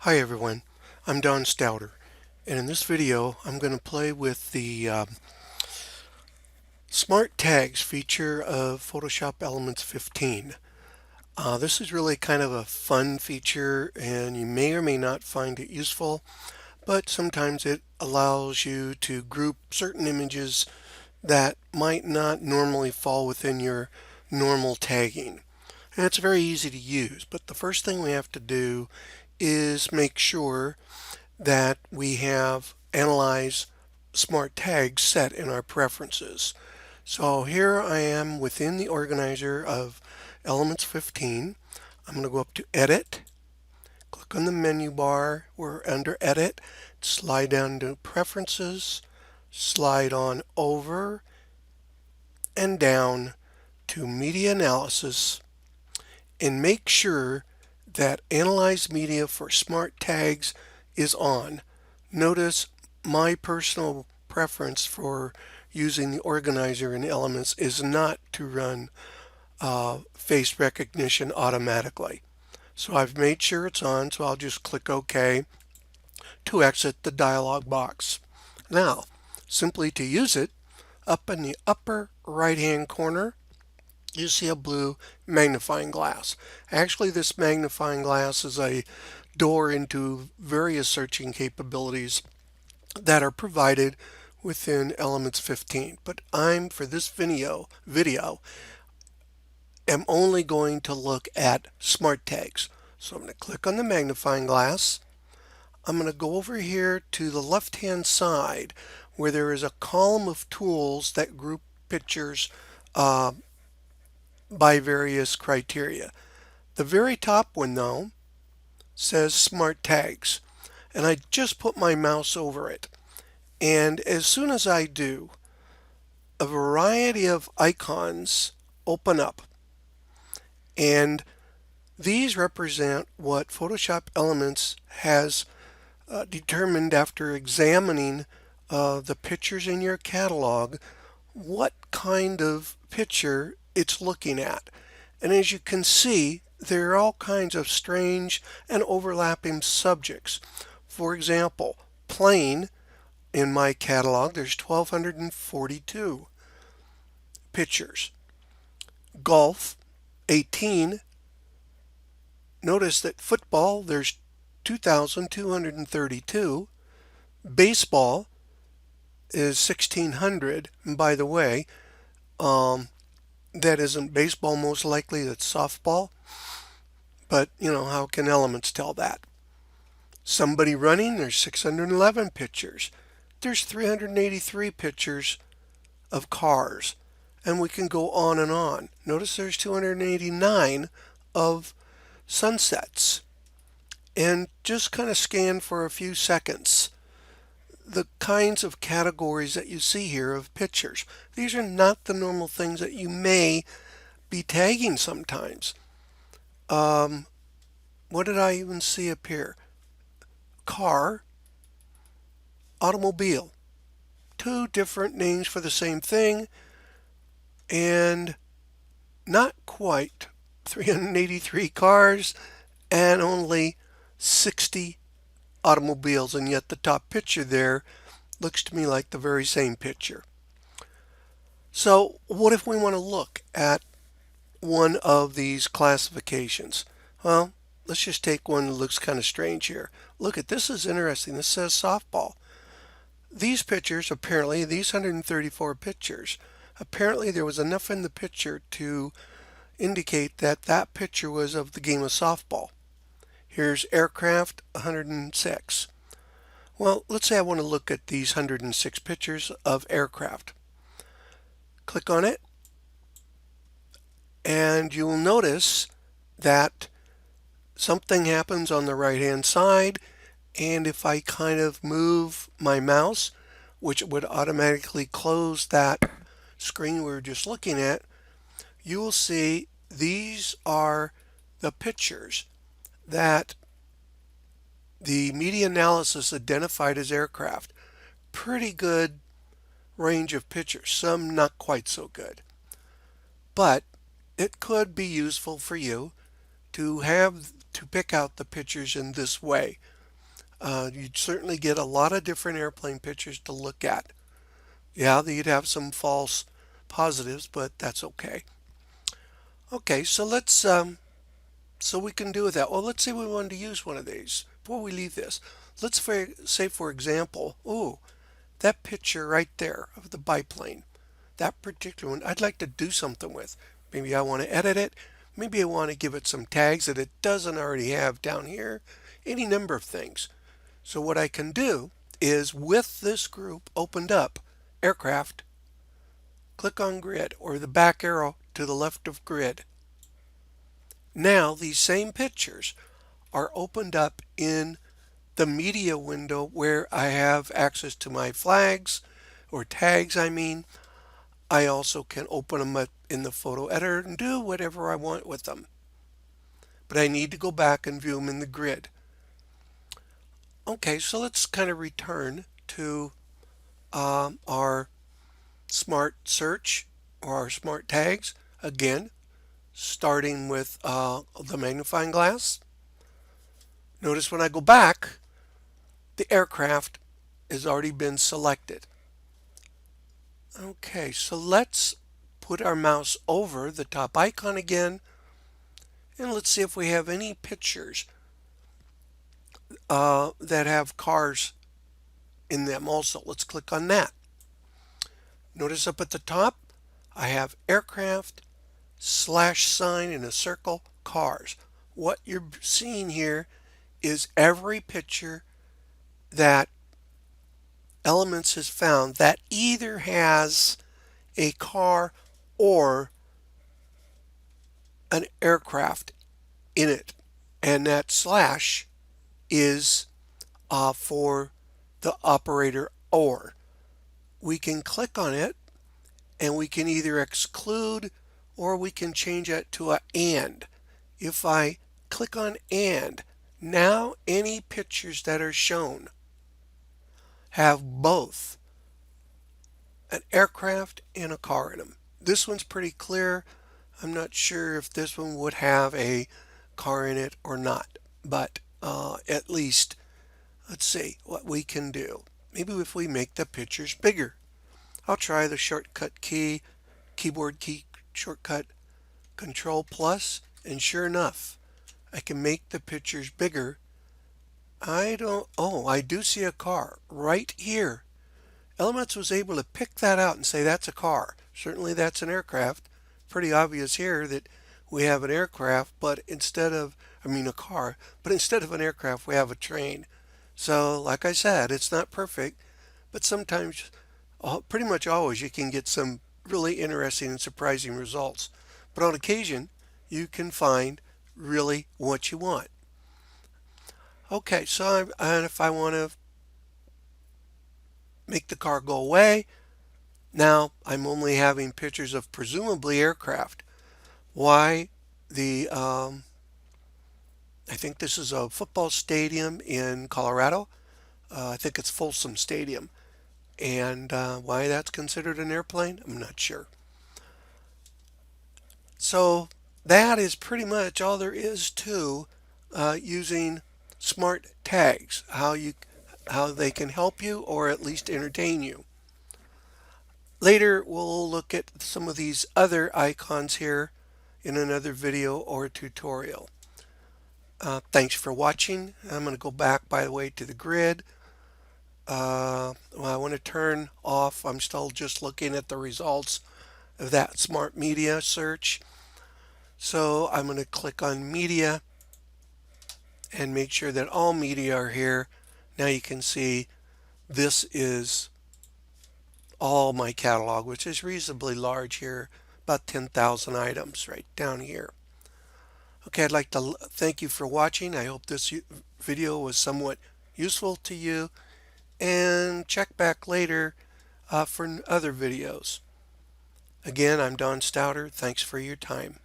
Hi everyone, I'm Don Stouter, and in this video I'm going to play with the Smart Tags feature of Photoshop Elements 15. This is really kind of a fun feature and you may or may not find it useful, but sometimes it allows you to group certain images that might not normally fall within your normal tagging. And it's very easy to use, but the first thing we have to do is make sure that we have analyze smart tags set in our preferences. So here I am within the organizer of Elements 15. I'm going to go up to Edit, click on the menu bar. We're under Edit, slide down to Preferences, slide on over and down to Media Analysis, and make sure that Analyze Media for Smart Tags is on. Notice my personal preference for using the organizer in Elements is not to run face recognition automatically. So I've made sure it's on, so I'll just click OK to exit the dialog box. Now, simply to use it, up in the upper right hand corner, you see a blue magnifying glass. Actually, this magnifying glass is a door into various searching capabilities that are provided within Elements 15. But for this video, am only going to look at smart tags. So I'm going to click on the magnifying glass. I'm going to go over here to the left-hand side where there is a column of tools that group pictures by various criteria. The very top one, though, says Smart Tags, and I just put my mouse over it. And as soon as I do, a variety of icons open up, and these represent what Photoshop Elements has determined after examining the pictures in your catalog, what kind of picture it's looking at. And as you can see, there are all kinds of strange and overlapping subjects. For example, plane in my catalog, there's 1,242 pictures. Golf, 18. Notice that football, there's 2,232. Baseball is 1,600. And by the way, that isn't baseball most likely, that's softball. But, how can Elements tell that? Somebody running, there's 611 pictures. There's 383 pictures of cars. And we can go on and on. Notice there's 289 of sunsets. And just kind of scan for a few seconds the kinds of categories that you see here of pictures. These are not the normal things that you may be tagging sometimes. What did I even see up here? Car, automobile. Two different names for the same thing, and not quite 383 cars and only 60 automobiles, and yet the top picture there looks to me like the very same picture. So what if we want to look at one of these classifications? Well, let's just take one that looks kind of strange here. Look at this, is interesting. This says softball. These pictures, apparently, these 134 pictures, apparently there was enough in the picture to indicate that that picture was of the game of softball. Here's aircraft, 106. Well, let's say I want to look at these 106 pictures of aircraft. Click on it, and you will notice that something happens on the right-hand side, and if I kind of move my mouse, which would automatically close that screen we were just looking at, you will see these are the pictures that the media analysis identified as aircraft. Pretty good range of pictures, some not quite so good. But it could be useful for you to have to pick out the pictures in this way. You'd certainly get a lot of different airplane pictures to look at. Yeah, you'd have some false positives, but that's okay. Okay, so so we can do that. Well, let's say we wanted to use one of these. Before we leave this, let's say for example, oh, that picture right there of the biplane, that particular one, I'd like to do something with. Maybe I want to edit it. Maybe I want to give it some tags that it doesn't already have down here. Any number of things. So what I can do is with this group opened up, aircraft, click on grid or the back arrow to the left of grid. Now these same pictures are opened up in the media window where I have access to my flags or tags, I mean. I also can open them up in the photo editor and do whatever I want with them. But I need to go back and view them in the grid. Okay, so let's kind of return to our smart search or our smart tags. Again, starting with the magnifying glass. Notice when I go back, the aircraft has already been selected. Okay, so let's put our mouse over the top icon again, and let's see if we have any pictures that have cars in them also. Let's click on that. Notice up at the top, I have aircraft, slash sign in a circle, cars. What you're seeing here is every picture that Elements has found that either has a car or an aircraft in it. And that slash is for the operator or. We can click on it and we can either exclude or we can change it to a and. If I click on and, now any pictures that are shown have both an aircraft and a car in them. This one's pretty clear. I'm not sure if this one would have a car in it or not, but at least let's see what we can do. Maybe if we make the pictures bigger. I'll try the shortcut key, keyboard key shortcut, Control plus, and sure enough, I can make the pictures bigger. I do see a car right here. Elements was able to pick that out and say that's a car. Certainly that's an aircraft. Pretty obvious here that we have an aircraft, but a car, but instead of an aircraft, we have a train. So, like I said, it's not perfect, but sometimes, pretty much always, you can get some really interesting and surprising results. But on occasion, you can find really what you want. Okay, so and if I want to make the car go away, now I'm only having pictures of presumably aircraft. Why? I think this is a football stadium in Colorado. I think it's Folsom Stadium. And why that's considered an airplane, I'm not sure. So that is pretty much all there is to using smart tags, how they can help you or at least entertain you. Later we'll look at some of these other icons here in another video or tutorial. Thanks for watching. I'm going to go back, by the way, to the grid. I want to turn off. I'm still just looking at the results of that smart media search. So I'm going to click on media and make sure that all media are here. Now you can see this is all my catalog, which is reasonably large here, about 10,000 items right down here. Okay, I'd like to thank you for watching. I hope this video was somewhat useful to you, and check back later for other videos. Again, I'm Don Stouter. Thanks for your time.